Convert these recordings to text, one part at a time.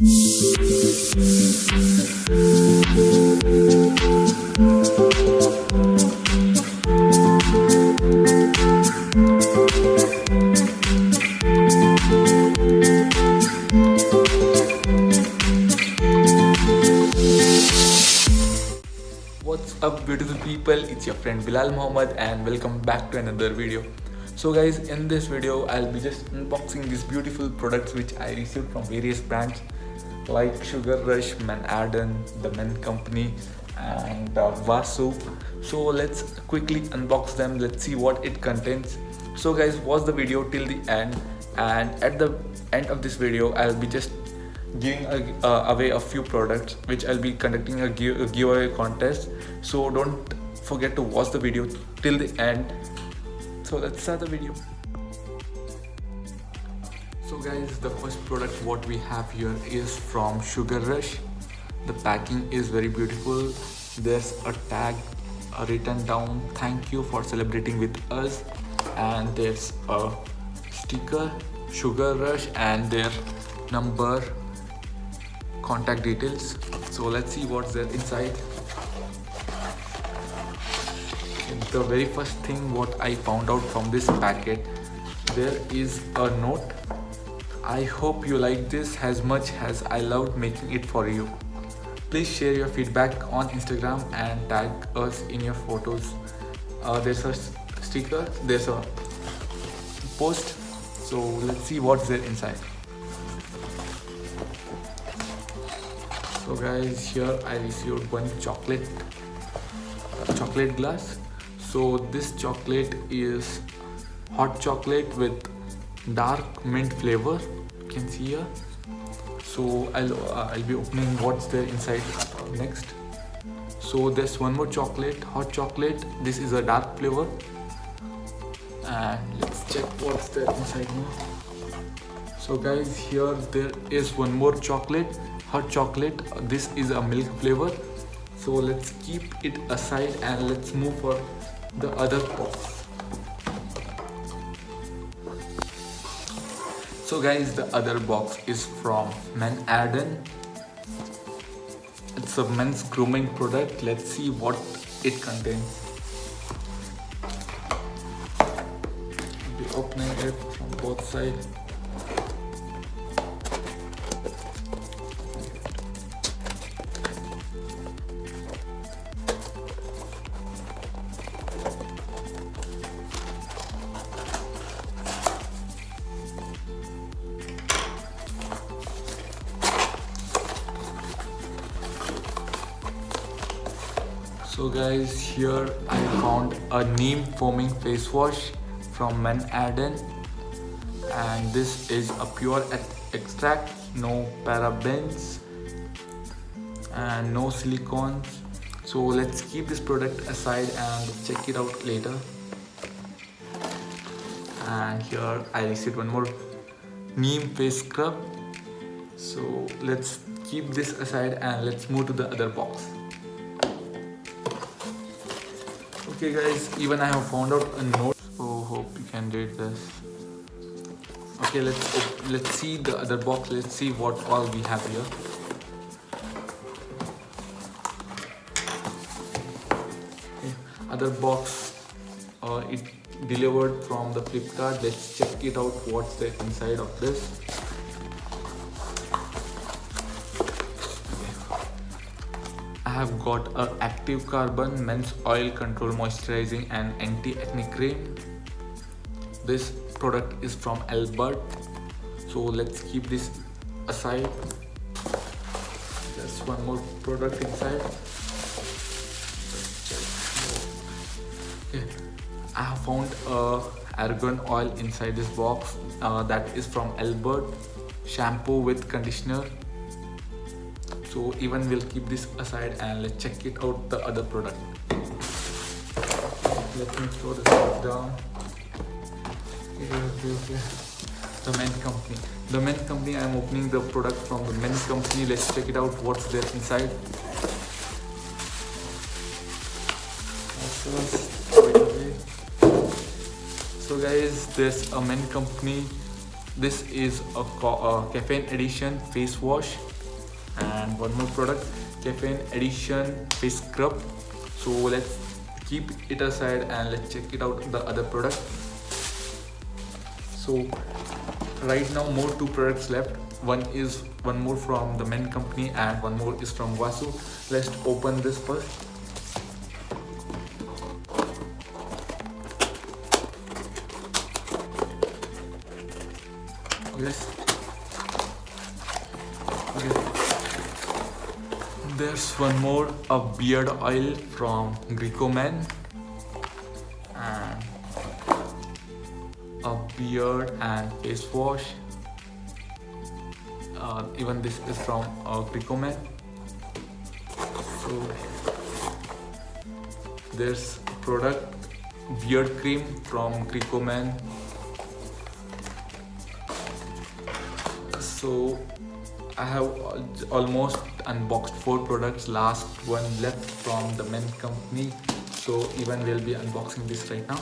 What's up beautiful people, it's your friend Bilal Mohammed and welcome back to another video. So guys, in this video I'll be just unboxing these beautiful products which I received from various brands like Sugar Rush, Arden, the Men Company and Vasu. So let's quickly unbox them, let's see what it contains. So guys, watch the video till the end, and at the end of this video I'll be just giving away a few products which I'll be conducting a giveaway contest. So don't forget to watch the video till the end. So let's start the video. So guys, the first product what we have here is from Sugar Rush. The packing is very beautiful. There's a tag written down, "Thank you for celebrating with us," and there's a sticker Sugar Rush and their number, contact details. So let's see what's there inside. The very first thing what I found out from this packet, there is a note. "I hope you like this as much as I loved making it for you. Please share your feedback on Instagram and tag us in your photos." There's a sticker, there's a post. So let's see what's there inside. So guys, here I received one chocolate glass. So this chocolate is hot chocolate with dark mint flavor, you can see here. So I'll be opening what's there inside next. So there's one more chocolate, hot chocolate. This is a dark flavor, and let's check what's there inside now. So guys, here there is one more chocolate, hot chocolate. This is a milk flavor. So let's keep it aside and let's move for the other box. So guys, the other box is from Arden. It's a men's grooming product. Let's see what it contains. I'll be opening it from both sides. So guys, here I found a neem foaming face wash from Arden, and this is a pure extract, no parabens and no silicones. So let's keep this product aside and check it out later. And here I received one more neem face scrub. So let's keep this aside and let's move to the other box. Okay guys, even I have found out a note, so hope you can read this. Okay, let's see the other box. Let's see what all we have here. Okay, other box, it delivered from the Flipkart. Let's check it out what's the inside of this. I have got a active carbon men's oil control moisturizing and anti-acne cream. This product is from Albert. So let's keep this aside. There's one more product inside. Okay, I have found a argan oil inside this box. That is from Albert. Shampoo with conditioner. So even we'll keep this aside and let's check it out the other product. Let me throw this down. Okay. The Men Company. The Men Company, I'm opening the product from the Men Company. Let's check it out what's there inside. So guys, there's a Men Company. This is a caffeine edition face wash and one more product, caffeine edition face scrub. So let's keep it aside and let's check it out the other product. So right now more two products left. One more from the Men company and one more is from Vasu. Let's open this first. Yes. Okay. There's one more, a beard oil from Greeko Man and a beard and face wash. Even this is from Greeko Man. So there's product beard cream from Greeko Man. So I have almost unboxed 4 products, last one left from the Men company, so even we'll be unboxing this right now.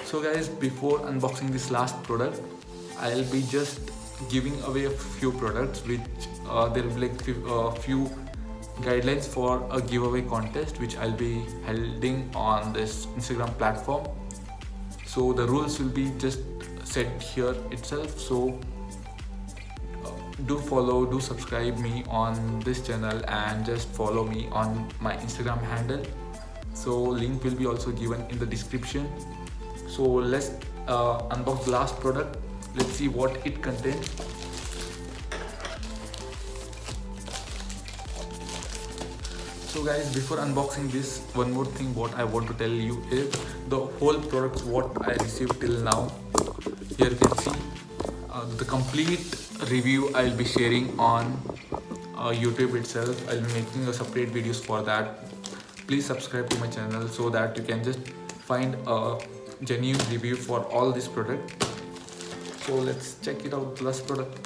So guys, before unboxing this last product, I'll be just giving away a few products which there will be like few guidelines for a giveaway contest which I'll be holding on this Instagram platform. So the rules will be just set here itself. So do follow, do subscribe me on this channel and just follow me on my Instagram handle. So link will be also given in the description. So let's unbox the last product. Let's see what it contains. So guys, before unboxing this, one more thing what I want to tell you is the whole products what I received till now. Here you can see the complete review I'll be sharing on YouTube itself. I'll be making a separate videos for that. Please subscribe to my channel so that you can just find a genuine review for all this product. So let's check it out, the last product.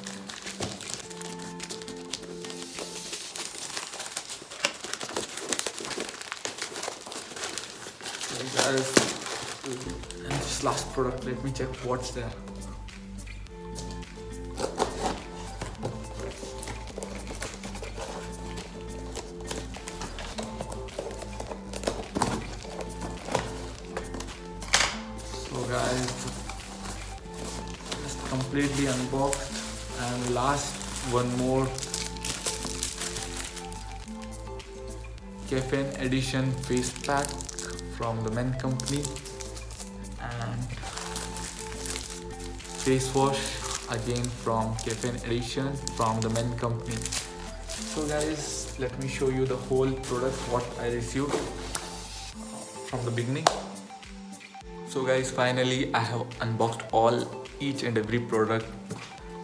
So guys, and this last product, let me check what's there. So guys, just completely unboxed, and last one more caffeine edition face pack from the Men company and face wash again from caffeine edition from the Men company. So guys, let me show you the whole product what I received from the beginning. So guys, finally I have unboxed each and every product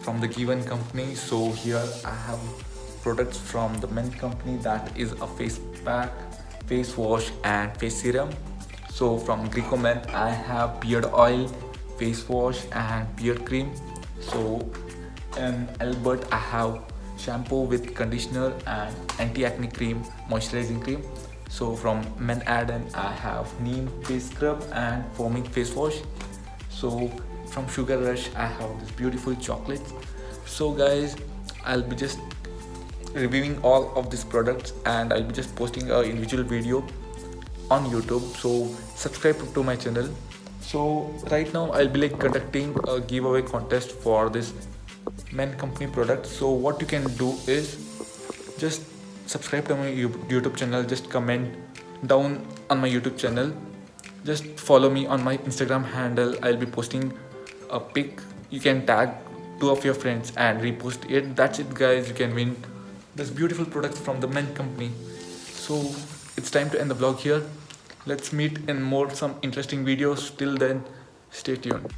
from the given company. So here I have products from the Men company, that is a face pack, face wash and face serum. So from Greeko Man I have beard oil, face wash and beard cream. So in Albert I have shampoo with conditioner and anti-acne cream, moisturizing cream. So from Men Arden I have neem face scrub and foaming face wash. So from Sugar Rush I have this beautiful chocolates. So guys, I'll be just reviewing all of these products and I'll be just posting an individual video on YouTube. So subscribe to my channel. So right now I'll be like conducting a giveaway contest for this Men company product. So what you can do is just subscribe to my YouTube channel, just comment down on my YouTube channel, just follow me on my Instagram handle. I'll be posting a pic, you can tag 2 of your friends and repost it. That's it guys, you can win this beautiful product from the Men company. So it's time to end the vlog here. Let's meet in some interesting videos. Till then, stay tuned.